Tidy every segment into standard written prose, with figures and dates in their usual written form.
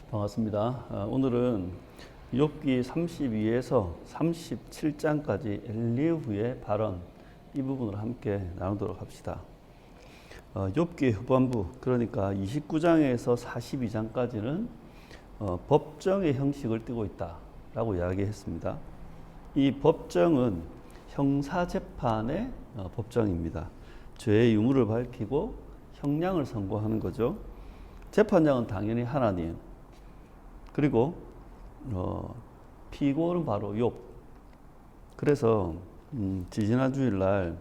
반갑습니다. 오늘은 욥기 32에서 37장까지 엘리후의 발언 이 부분을 함께 나누도록 합시다. 욥기 후반부 그러니까 29장에서 42장까지는 법정의 형식을 띠고 있다라고 이야기했습니다. 이 법정은 형사재판의 법정입니다. 죄의 유무를 밝히고 형량을 선고하는 거죠. 재판장은 당연히 하나님, 그리고 피고는 바로 욥. 그래서 지지난 주일날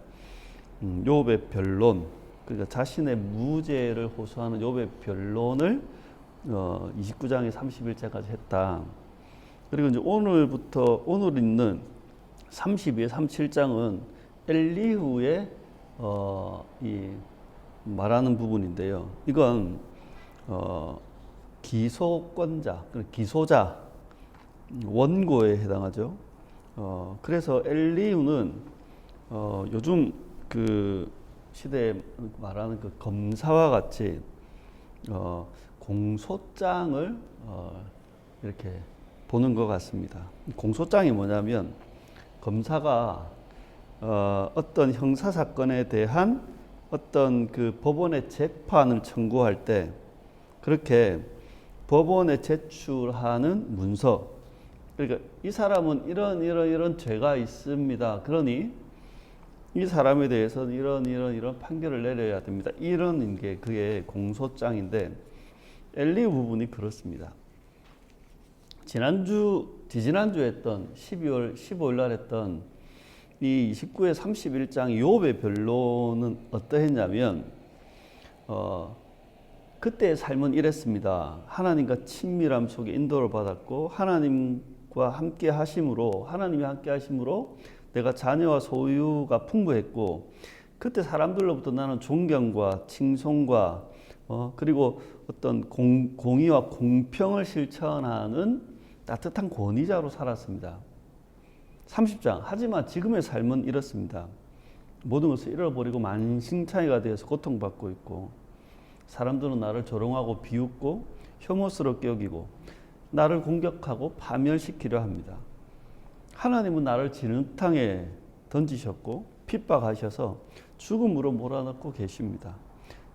욥의 변론, 그러니까 자신의 무죄를 호소하는 욥의 변론을 29장에 31장까지 했다. 그리고 이제 오늘 있는 32에 37장은 엘리후의 이 말하는 부분인데요. 이건 기소권자, 기소자, 원고에 해당하죠. 그래서 엘리후는 요즘 그 시대에 말하는 그 검사와 같이 공소장을 이렇게 보는 것 같습니다. 공소장이 뭐냐면 검사가 어떤 형사 사건에 대한 어떤 그 법원의 재판을 청구할 때 그렇게 법원에 제출하는 문서, 그러니까 이 사람은 이런 죄가 있습니다. 그러니 이 사람에 대해서는 이런 판결을 내려야 됩니다. 이런 게 그게 공소장인데 엘리후 부분이 그렇습니다. 지지난주에 했던 12월 15일 날 했던 이 29에 31장 욥의 변론은 어떠했냐면 그때의 삶은 이랬습니다. 하나님과 친밀함 속에 인도를 받았고 하나님과 함께 하심으로 하나님이 함께 하심으로 내가 자녀와 소유가 풍부했고 그때 사람들로부터 나는 존경과 칭송과 그리고 어떤 공의와 공평을 실천하는 따뜻한 권위자로 살았습니다. 30장 하지만 지금의 삶은 이렇습니다. 모든 것을 잃어버리고 만신창이가 되어서 고통받고 있고 사람들은 나를 조롱하고 비웃고 혐오스럽게 여기고 나를 공격하고 파멸시키려 합니다. 하나님은 나를 진흙탕에 던지셨고 핍박하셔서 죽음으로 몰아넣고 계십니다.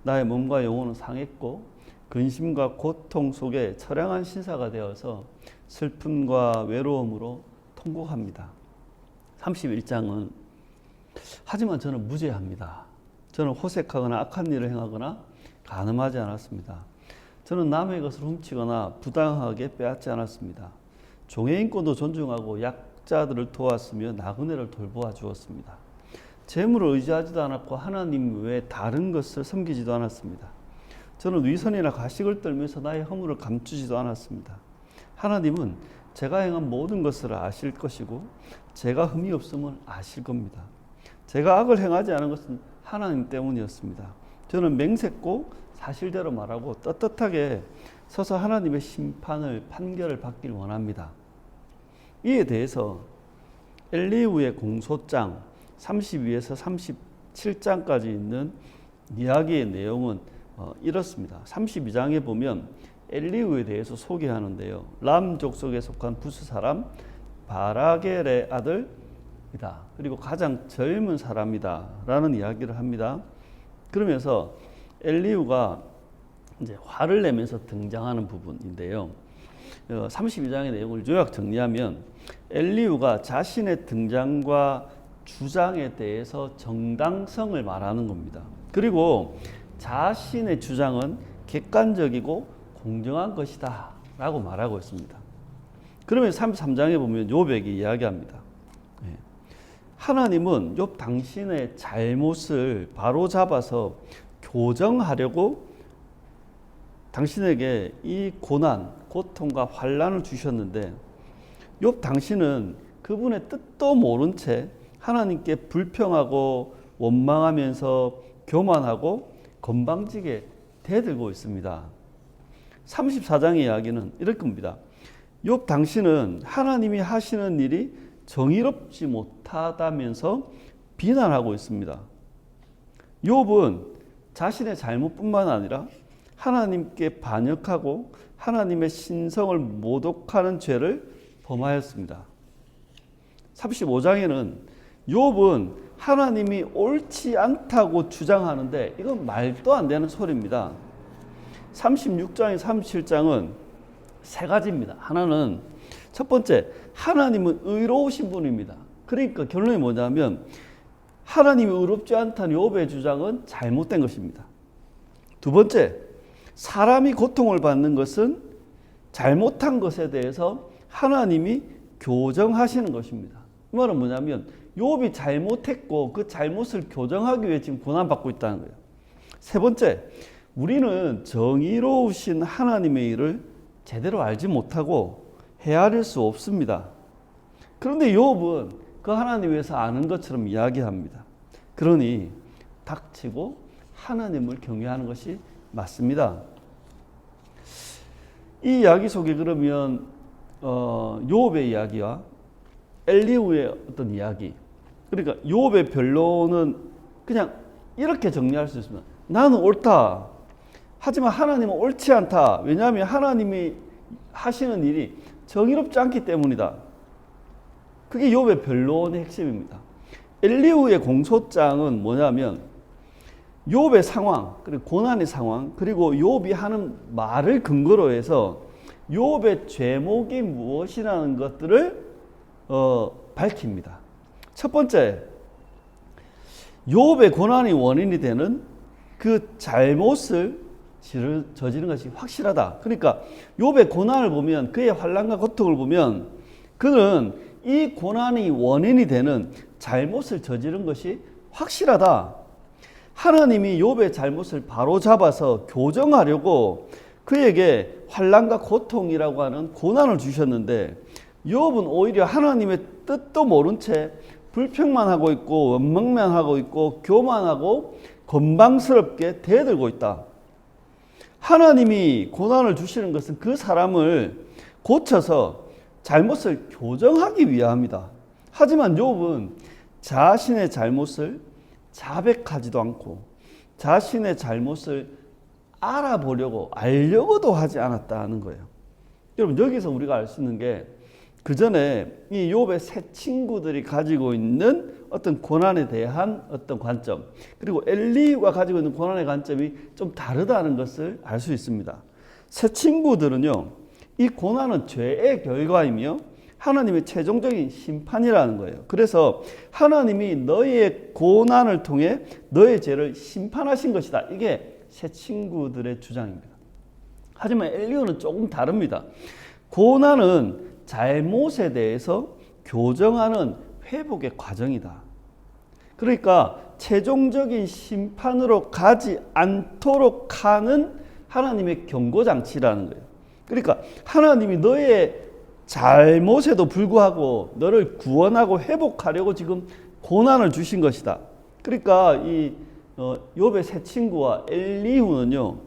나의 몸과 영혼은 상했고 근심과 고통 속에 처량한 신사가 되어서 슬픔과 외로움으로 통곡합니다. 31장은 하지만 저는 무죄합니다. 저는 호색하거나 악한 일을 행하거나 간음하지 않았습니다. 저는 남의 것을 훔치거나 부당하게 빼앗지 않았습니다. 종의 인권도 존중하고 약자들을 도왔으며 나그네를 돌보아 주었습니다. 재물을 의지하지도 않았고 하나님 외에 다른 것을 섬기지도 않았습니다. 저는 위선이나 가식을 떨면서 나의 허물을 감추지도 않았습니다. 하나님은 제가 행한 모든 것을 아실 것이고 제가 흠이 없음을 아실 겁니다. 제가 악을 행하지 않은 것은 하나님 때문이었습니다. 저는 맹세코 사실대로 말하고 떳떳하게 서서 하나님의 판결을 받길 원합니다. 이에 대해서 엘리후의 공소장 32에서 37장까지 있는 이야기의 내용은 이렇습니다. 32장에 보면 엘리후에 대해서 소개하는데요. 람 족속에 속한 부스 사람 바라겔의 아들이다. 그리고 가장 젊은 사람이다 라는 이야기를 합니다. 그러면서 엘리후가 이제 화를 내면서 등장하는 부분인데요. 32장의 내용을 요약 정리하면 엘리후가 자신의 등장과 주장에 대해서 정당성을 말하는 겁니다. 그리고 자신의 주장은 객관적이고 공정한 것이다 라고 말하고 있습니다. 그러면 33장에 보면 욥에게 이야기합니다. 하나님은 욥 당신의 잘못을 바로잡아서 교정하려고 당신에게 이 고난, 고통과 환난을 주셨는데 욥 당신은 그분의 뜻도 모른 채 하나님께 불평하고 원망하면서 교만하고 건방지게 대들고 있습니다. 34장의 이야기는 이럴 겁니다. 욥 당신은 하나님이 하시는 일이 정의롭지 못하다면서 비난하고 있습니다. 욥은 자신의 잘못뿐만 아니라 하나님께 반역하고 하나님의 신성을 모독하는 죄를 범하였습니다. 35장에는 욥은 하나님이 옳지 않다고 주장하는데 이건 말도 안 되는 소리입니다. 36장에 37장은 세 가지입니다. 하나는 첫 번째, 하나님은 의로우신 분입니다. 그러니까 결론이 뭐냐면 하나님이 의롭지 않다는 욥의 주장은 잘못된 것입니다. 두 번째, 사람이 고통을 받는 것은 잘못한 것에 대해서 하나님이 교정하시는 것입니다. 이 말은 뭐냐면 욥이 잘못했고 그 잘못을 교정하기 위해 지금 고난받고 있다는 거예요. 세 번째, 우리는 정의로우신 하나님의 일을 제대로 알지 못하고 헤아릴 수 없습니다. 그런데 욥은 그 하나님 위해서 아는 것처럼 이야기합니다. 그러니 닥치고 하나님을 경외하는 것이 맞습니다. 이 이야기 속에 그러면 욥의 이야기와 엘리후의 어떤 이야기, 그러니까 욥의 변론은 그냥 이렇게 정리할 수 있습니다. 나는 옳다. 하지만 하나님은 옳지 않다. 왜냐하면 하나님이 하시는 일이 정의롭지 않기 때문이다. 그게 욥의 변론의 핵심입니다. 엘리후의 공소장은 뭐냐면 욥의 상황, 그리고 고난의 상황, 그리고 욥이 하는 말을 근거로 해서 욥의 죄목이 무엇이라는 것들을 밝힙니다. 첫 번째, 욥의 고난의 원인이 되는 그 잘못을 저지른 것이 확실하다. 그러니까 욥의 고난을 보면, 그의 환난과 고통을 보면 그는 이 고난의 원인이 되는 잘못을 저지른 것이 확실하다. 하나님이 욥의 잘못을 바로잡아서 교정하려고 그에게 환난과 고통이라고 하는 고난을 주셨는데 욥은 오히려 하나님의 뜻도 모른 채 불평만 하고 있고 원망만 하고 있고 교만하고 건방스럽게 대들고 있다. 하나님이 고난을 주시는 것은 그 사람을 고쳐서 잘못을 교정하기 위함이다. 하지만 욥은 자신의 잘못을 자백하지도 않고 자신의 잘못을 알려고도 하지 않았다는 거예요. 여러분, 여기서 우리가 알 수 있는 게 그 전에 이 욥의 세 친구들이 가지고 있는 어떤 고난에 대한 어떤 관점, 그리고 엘리후가 가지고 있는 고난의 관점이 좀 다르다는 것을 알 수 있습니다. 세 친구들은요, 이 고난은 죄의 결과이며 하나님의 최종적인 심판이라는 거예요. 그래서 하나님이 너희의 고난을 통해 너의 죄를 심판하신 것이다. 이게 세 친구들의 주장입니다. 하지만 엘리후는 조금 다릅니다. 고난은 잘못에 대해서 교정하는 회복의 과정이다. 그러니까 최종적인 심판으로 가지 않도록 하는 하나님의 경고장치라는 거예요. 그러니까 하나님이 너의 잘못에도 불구하고 너를 구원하고 회복하려고 지금 고난을 주신 것이다. 그러니까 이 욥의 세 친구와 엘리후는요,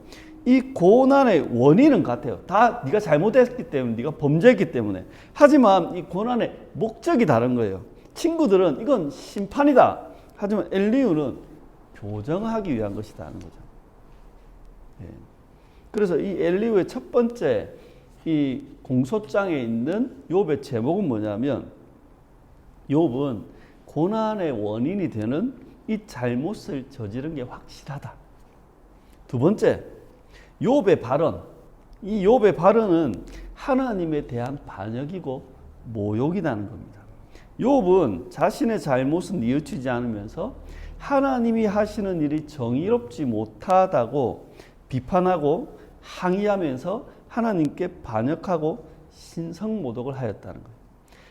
이 고난의 원인은 같아요. 다 네가 잘못했기 때문에, 네가 범죄했기 때문에. 하지만 이 고난의 목적이 다른 거예요. 친구들은 이건 심판이다. 하지만 엘리후는 교정하기 위한 것이다 하는 거죠. 예. 그래서 이 엘리후의 첫 번째 이 공소장에 있는 욥의 제목은 뭐냐면, 욥은 고난의 원인이 되는 이 잘못을 저지른 게 확실하다. 두 번째, 욥의 발언. 이 욥의 발언은 하나님에 대한 반역이고 모욕이라는 겁니다. 욥은 자신의 잘못은 뉘우치지 않으면서 하나님이 하시는 일이 정의롭지 못하다고 비판하고 항의하면서 하나님께 반역하고 신성모독을 하였다는 거예요.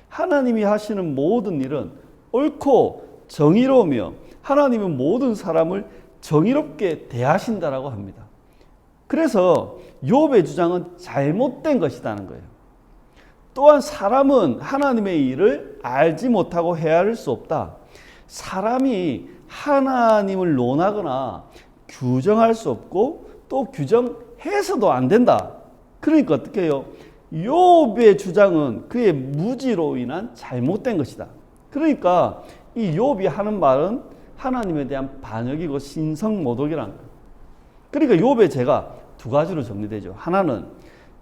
하나님이 하시는 모든 일은 옳고 정의로우며 하나님은 모든 사람을 정의롭게 대하신다라고 합니다. 그래서 욥의 주장은 잘못된 것이라는 거예요. 또한 사람은 하나님의 일을 알지 못하고 헤아릴 수 없다. 사람이 하나님을 논하거나 규정할 수 없고 또 규정해서도 안 된다. 그러니까 어떻게 해요? 욥의 주장은 그의 무지로 인한 잘못된 것이다. 그러니까 이 욥이 하는 말은 하나님에 대한 반역이고 신성모독이라는 거예요. 그러니까 욥의 죄가 두 가지로 정리되죠. 하나는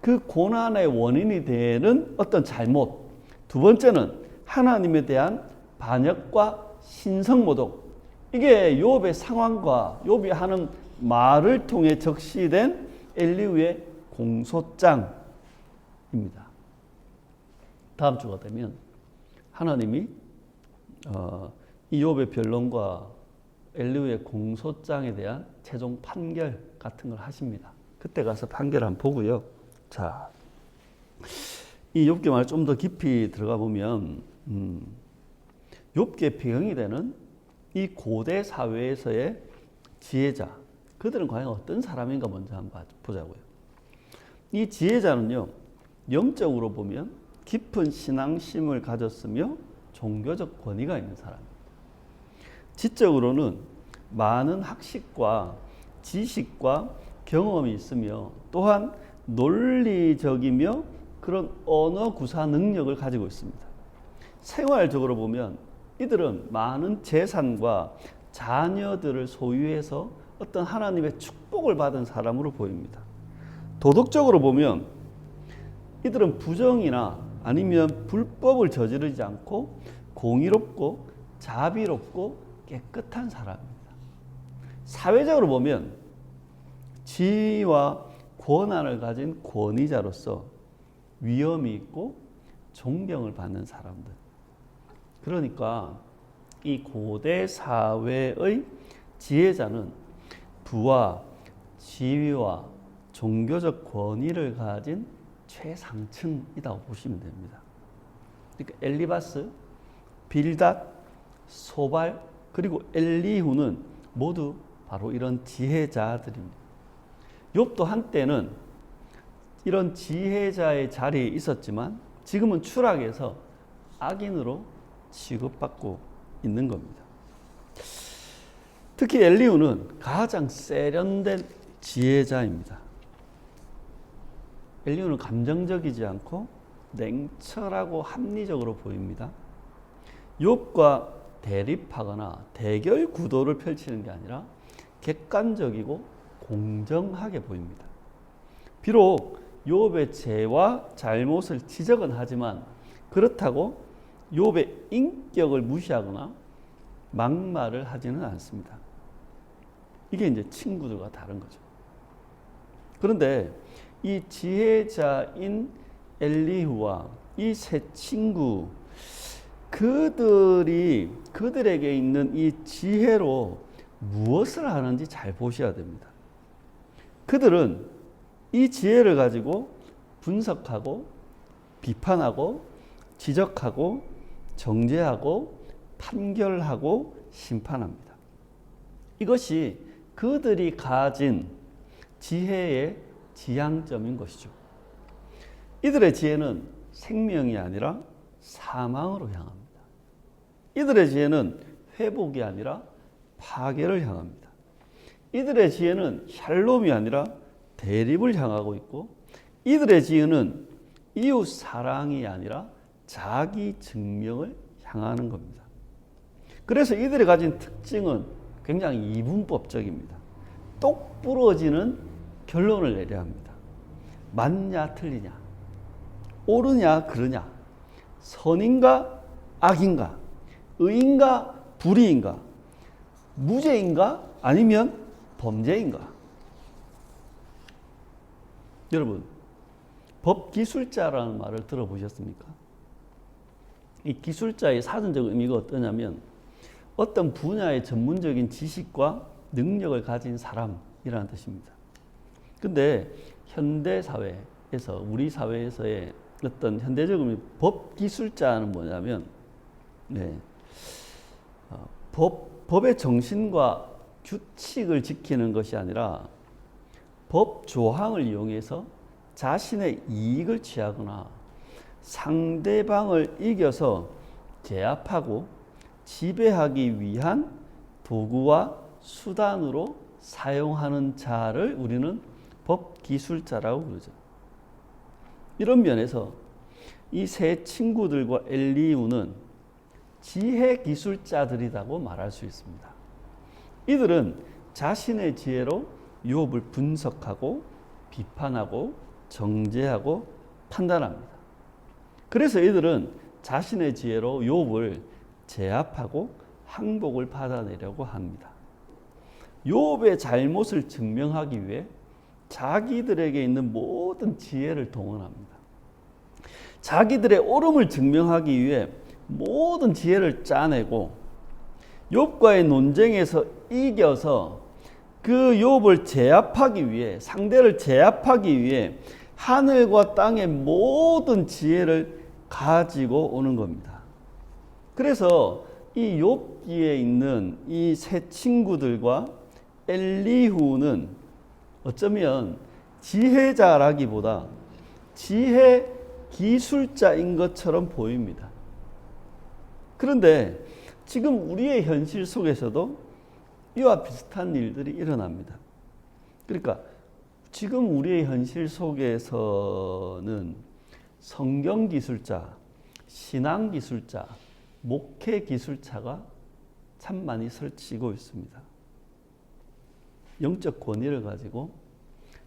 그 고난의 원인이 되는 어떤 잘못, 두 번째는 하나님에 대한 반역과 신성모독. 이게 욥의 상황과 욥이 하는 말을 통해 적시된 엘리후의 공소장입니다. 다음 주가 되면 하나님이 이 욥의 변론과 엘리후의 공소장에 대한 최종 판결 같은 걸 하십니다. 그때 가서 판결 한번 보고요. 자, 이 욥기 말 좀 더 깊이 들어가 보면 욥기의 배경이 되는 이 고대 사회에서의 지혜자, 그들은 과연 어떤 사람인가 먼저 한번 보자고요. 이 지혜자는요, 영적으로 보면 깊은 신앙심을 가졌으며 종교적 권위가 있는 사람입니다. 지적으로는 많은 학식과 지식과 경험이 있으며 또한 논리적이며 그런 언어 구사 능력을 가지고 있습니다. 생활적으로 보면 이들은 많은 재산과 자녀들을 소유해서 어떤 하나님의 축복을 받은 사람으로 보입니다. 도덕적으로 보면 이들은 부정이나 아니면 불법을 저지르지 않고 공의롭고 자비롭고 깨끗한 사람입니다. 사회적으로 보면 지위와 권한을 가진 권위자로서 위엄이 있고 존경을 받는 사람들. 그러니까 이 고대 사회의 지혜자는 부와 지위와 종교적 권위를 가진 최상층이라고 보시면 됩니다. 그러니까 엘리바스, 빌닷, 소발, 그리고 엘리후는 모두 바로 이런 지혜자들입니다. 욥도 한때는 이런 지혜자의 자리에 있었지만 지금은 추락해서 악인으로 취급받고 있는 겁니다. 특히 엘리후는 가장 세련된 지혜자입니다. 엘리후는 감정적이지 않고 냉철하고 합리적으로 보입니다. 욥과 대립하거나 대결 구도를 펼치는 게 아니라 객관적이고 공정하게 보입니다. 비록 욥의 죄와 잘못을 지적은 하지만 그렇다고 욥의 인격을 무시하거나 막말을 하지는 않습니다. 이게 이제 친구들과 다른 거죠. 그런데 이 지혜자인 엘리후와 이 세 친구, 그들에게 있는 이 지혜로 무엇을 하는지 잘 보셔야 됩니다. 그들은 이 지혜를 가지고 분석하고 비판하고 지적하고 정죄하고 판결하고 심판합니다. 이것이 그들이 가진 지혜의 지향점인 것이죠. 이들의 지혜는 생명이 아니라 사망으로 향합니다. 이들의 지혜는 회복이 아니라 파괴를 향합니다. 이들의 지혜는 샬롬이 아니라 대립을 향하고 있고, 이들의 지혜는 이웃 사랑이 아니라 자기 증명을 향하는 겁니다. 그래서 이들이 가진 특징은 굉장히 이분법적입니다. 똑 부러지는 결론을 내려야 합니다. 맞냐 틀리냐, 옳으냐 그르냐, 선인가 악인가, 의인가 불의인가, 무죄인가 아니면 범죄인가. 여러분, 법기술자라는 말을 들어보셨습니까? 이 기술자의 사전적 의미가 어떠냐면 어떤 분야의 전문적인 지식과 능력을 가진 사람이라는 뜻입니다. 근데 현대사회에서, 우리 사회에서의 어떤 현대적 의미, 법기술자는 뭐냐면, 법의 정신과 규칙을 지키는 것이 아니라 법 조항을 이용해서 자신의 이익을 취하거나 상대방을 이겨서 제압하고 지배하기 위한 도구와 수단으로 사용하는 자를 우리는 법기술자라고 부르죠. 이런 면에서 이 세 친구들과 엘리후는 지혜기술자들이라고 말할 수 있습니다. 이들은 자신의 지혜로 욥을 분석하고 비판하고 정죄하고 판단합니다. 그래서 이들은 자신의 지혜로 욥을 제압하고 항복을 받아내려고 합니다. 욥의 잘못을 증명하기 위해 자기들에게 있는 모든 지혜를 동원합니다. 자기들의 옳음을 증명하기 위해 모든 지혜를 짜내고 욥과의 논쟁에서 이겨서 그 욥을 제압하기 위해, 상대를 제압하기 위해 하늘과 땅의 모든 지혜를 가지고 오는 겁니다. 그래서 이 욥기에 있는 이 세 친구들과 엘리후는 어쩌면 지혜자라기보다 지혜 기술자인 것처럼 보입니다. 그런데 지금 우리의 현실 속에서도 이와 비슷한 일들이 일어납니다. 그러니까 지금 우리의 현실 속에서는 성경 기술자, 신앙 기술자, 목회 기술자가 참 많이 설치고 있습니다. 영적 권위를 가지고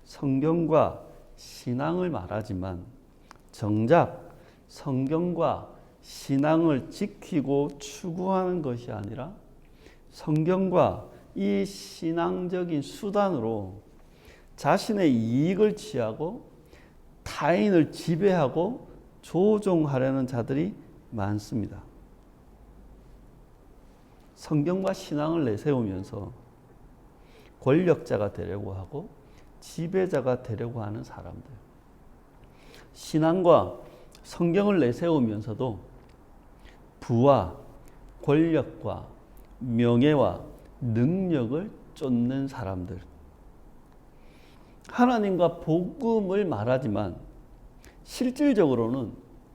성경과 신앙을 말하지만 정작 성경과 신앙을 지키고 추구하는 것이 아니라 성경과 이 신앙적인 수단으로 자신의 이익을 취하고 타인을 지배하고 조종하려는 자들이 많습니다. 성경과 신앙을 내세우면서 권력자가 되려고 하고 지배자가 되려고 하는 사람들. 신앙과 성경을 내세우면서도 부와 권력과 명예와 능력을 쫓는 사람들. 하나님과 복음을 말하지만 실질적으로는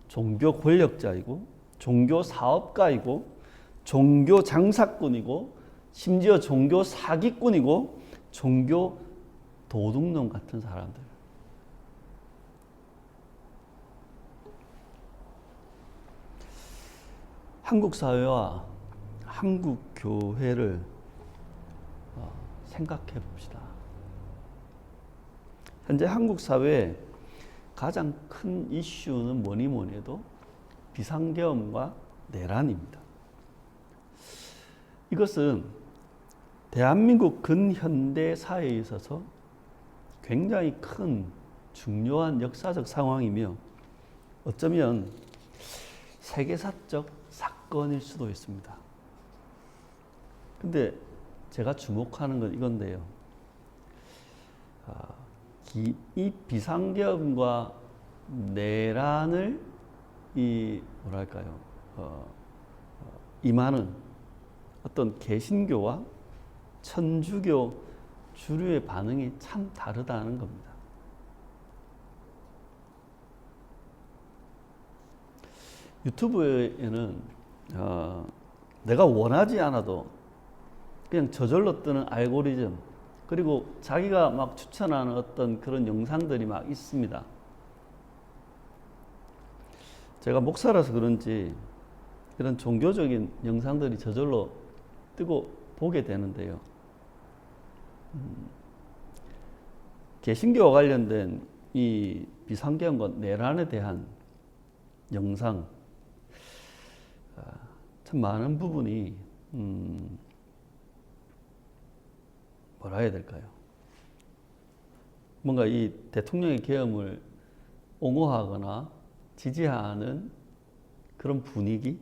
종교 권력자이고 종교 사업가이고 종교 장사꾼이고 심지어 종교 사기꾼이고 종교 도둑놈 같은 사람들. 한국 사회와 한국 교회를 생각해 봅시다. 현재 한국 사회의 가장 큰 이슈는 뭐니 해도 비상계엄과 내란입니다. 이것은 대한민국 근현대 사회에 있어서 굉장히 큰 중요한 역사적 상황이며 어쩌면 세계사적 사건일 수도 있습니다. 근데 제가 주목하는 건 이건데요. 이 비상계엄과 내란을 임하는 어떤 개신교와 천주교 주류의 반응이 참 다르다는 겁니다. 유튜브에는 내가 원하지 않아도 그냥 저절로 뜨는 알고리즘, 그리고 자기가 막 추천하는 어떤 그런 영상들이 막 있습니다. 제가 목사라서 그런지 그런 종교적인 영상들이 저절로 뜨고 보게 되는데요. 개신교와 관련된 이 비상계엄과 내란에 대한 영상, 참 많은 부분이 뭐라 해야 될까요? 뭔가 이 대통령의 계엄을 옹호하거나 지지하는 그런 분위기,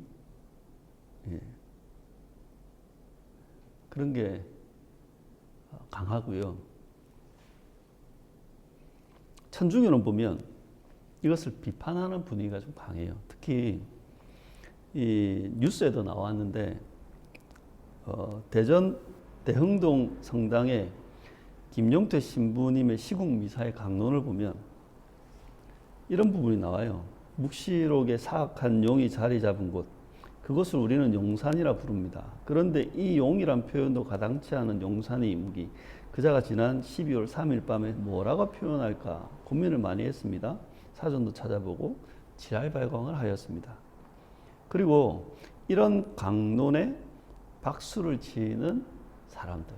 그런 게 강하고요. 천주교는 보면 이것을 비판하는 분위기가 좀 강해요. 특히 이 뉴스에도 나왔는데 대전 대흥동 성당의 김용태 신부님의 시국 미사의 강론을 보면 이런 부분이 나와요. 묵시록에 사악한 용이 자리 잡은 곳, 그것을 우리는 용산이라 부릅니다. 그런데 이 용이란 표현도 가당치 않은 용산의 이무기, 그자가 지난 12월 3일 밤에 뭐라고 표현할까 고민을 많이 했습니다. 사전도 찾아보고 지랄발광을 하였습니다. 그리고 이런 강론에 박수를 치는 사람들.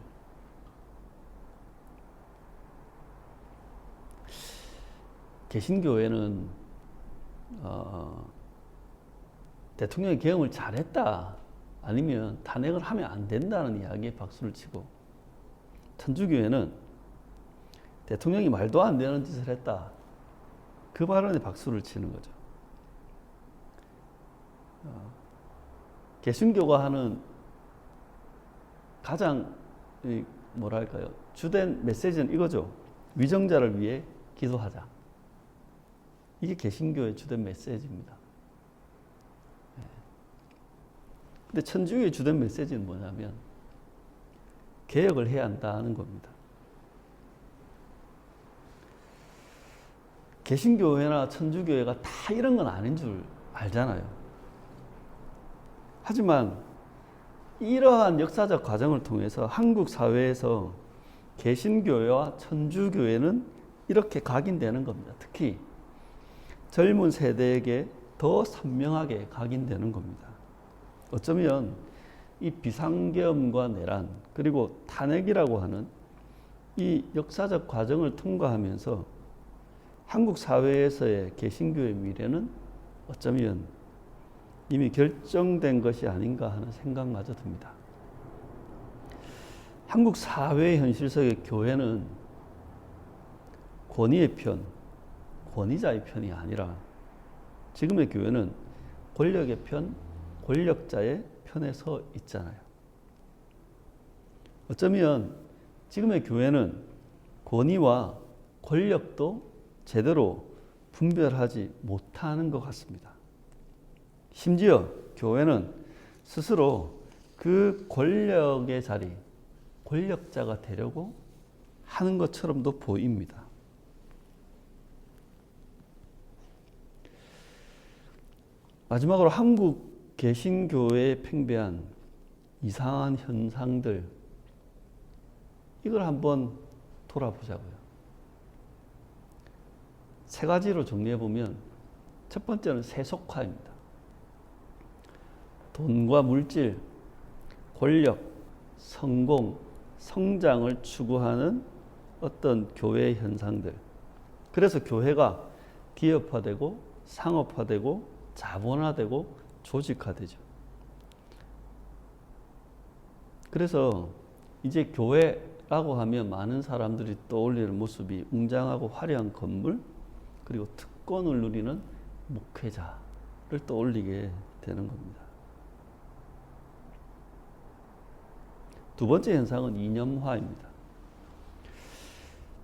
개신교회는 대통령이 계엄을 잘했다, 아니면 탄핵을 하면 안 된다는 이야기에 박수를 치고, 천주교회는 대통령이 말도 안 되는 짓을 했다, 그 발언에 박수를 치는 거죠. 개신교가 하는 가장 뭐랄까요, 주된 메시지는 이거죠. 위정자를 위해 기도하자. 이게 개신교의 주된 메시지입니다. 근데 천주교의 주된 메시지는 뭐냐면 개혁을 해야 한다는 겁니다. 개신교회나 천주교회가 다 이런 건 아닌 줄 알잖아요. 하지만 이러한 역사적 과정을 통해서 한국 사회에서 개신교회와 천주교회는 이렇게 각인되는 겁니다. 특히 젊은 세대에게 더 선명하게 각인되는 겁니다. 어쩌면 이 비상계엄과 내란, 그리고 탄핵이라고 하는 이 역사적 과정을 통과하면서 한국 사회에서의 개신교의 미래는 어쩌면 이미 결정된 것이 아닌가 하는 생각마저 듭니다. 한국 사회의 현실 속의 교회는 권위의 편, 권위자의 편이 아니라 지금의 교회는 권력의 편, 권력자의 편에 서 있잖아요. 어쩌면 지금의 교회는 권위와 권력도 제대로 분별하지 못하는 것 같습니다. 심지어 교회는 스스로 그 권력의 자리, 권력자가 되려고 하는 것처럼도 보입니다. 마지막으로 한국 개신교회에 팽배한 이상한 현상들, 이걸 한번 돌아보자고요. 세 가지로 정리해보면 첫 번째는 세속화입니다. 돈과 물질, 권력, 성공, 성장을 추구하는 어떤 교회의 현상들. 그래서 교회가 기업화되고 상업화되고 자본화되고 조직화되죠. 그래서 이제 교회라고 하면 많은 사람들이 떠올리는 모습이 웅장하고 화려한 건물, 그리고 특권을 누리는 목회자를 떠올리게 되는 겁니다. 두 번째 현상은 이념화입니다.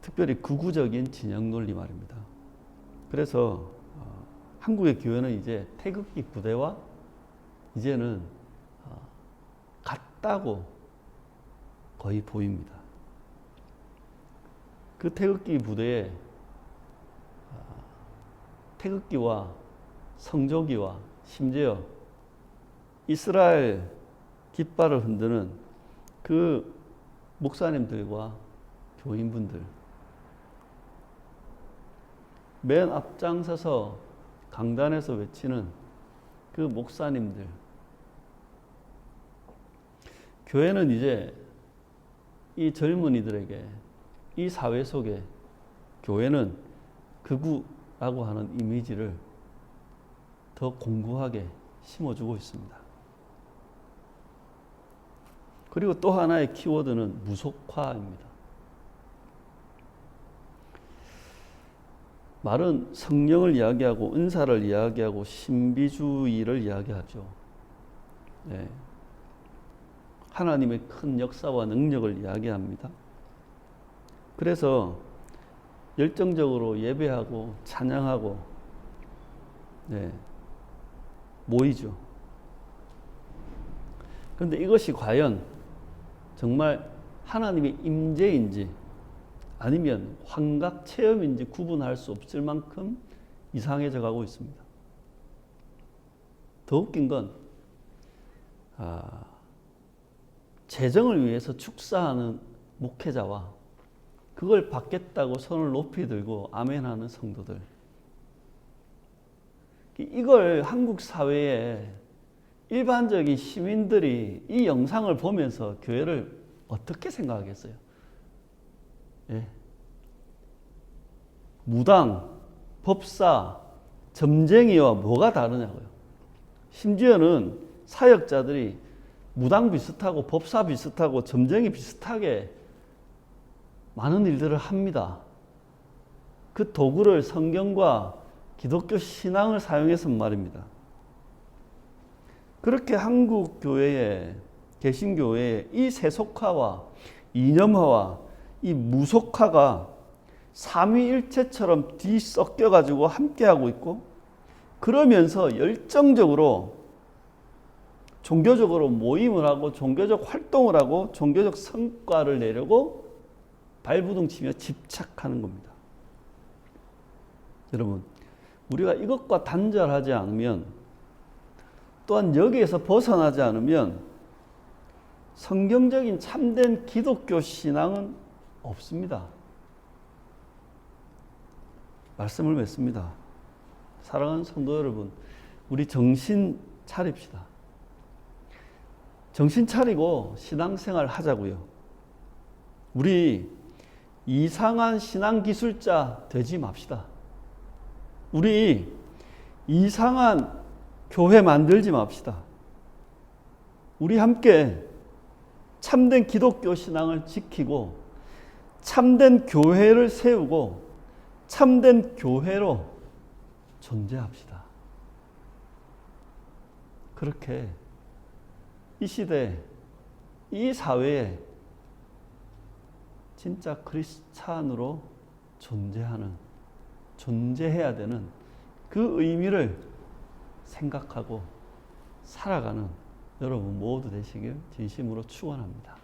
특별히 극우적인 진영 논리 말입니다. 그래서 한국의 교회는 이제 태극기 부대와 이제는 같다고 거의 보입니다. 그 태극기 부대에 태극기와 성조기와 심지어 이스라엘 깃발을 흔드는 그 목사님들과 교인분들, 맨 앞장서서 강단에서 외치는 그 목사님들, 교회는 이제 이 젊은이들에게, 이 사회 속에 교회는 극우라고 하는 이미지를 더 공고하게 심어주고 있습니다. 그리고 또 하나의 키워드는 무속화입니다. 말은 성령을 이야기하고 은사를 이야기하고 신비주의를 이야기하죠. 네. 하나님의 큰 역사와 능력을 이야기합니다. 그래서 열정적으로 예배하고 찬양하고 모이죠. 그런데 이것이 과연 정말 하나님의 임재인지 아니면 환각 체험인지 구분할 수 없을 만큼 이상해져 가고 있습니다. 더 웃긴 건 재정을 위해서 축사하는 목회자와 그걸 받겠다고 손을 높이 들고 아멘하는 성도들, 이걸 한국 사회에 일반적인 시민들이 이 영상을 보면서 교회를 어떻게 생각하겠어요? 예. 무당, 법사, 점쟁이와 뭐가 다르냐고요. 심지어는 사역자들이 무당 비슷하고 법사 비슷하고 점쟁이 비슷하게 많은 일들을 합니다. 그 도구를 성경과 기독교 신앙을 사용해서 말입니다. 그렇게 한국 교회에, 개신교회에 이 세속화와 이념화와 이 무속화가 삼위일체처럼 뒤섞여가지고 함께하고 있고, 그러면서 열정적으로 종교적으로 모임을 하고 종교적 활동을 하고 종교적 성과를 내려고 발부둥치며 집착하는 겁니다. 여러분, 우리가 이것과 단절하지 않으면, 또한 여기에서 벗어나지 않으면 성경적인 참된 기독교 신앙은 없습니다. 말씀을 맺습니다. 사랑하는 성도 여러분, 우리 정신 차립시다. 정신 차리고 신앙생활 하자고요. 우리 이상한 신앙기술자 되지 맙시다. 우리 이상한 교회 만들지 맙시다. 우리 함께 참된 기독교 신앙을 지키고 참된 교회를 세우고 참된 교회로 존재합시다. 그렇게 이 시대, 이 사회에 진짜 크리스찬으로 존재해야 되는 그 의미를 생각하고 살아가는 여러분 모두 되시길 진심으로 축원합니다.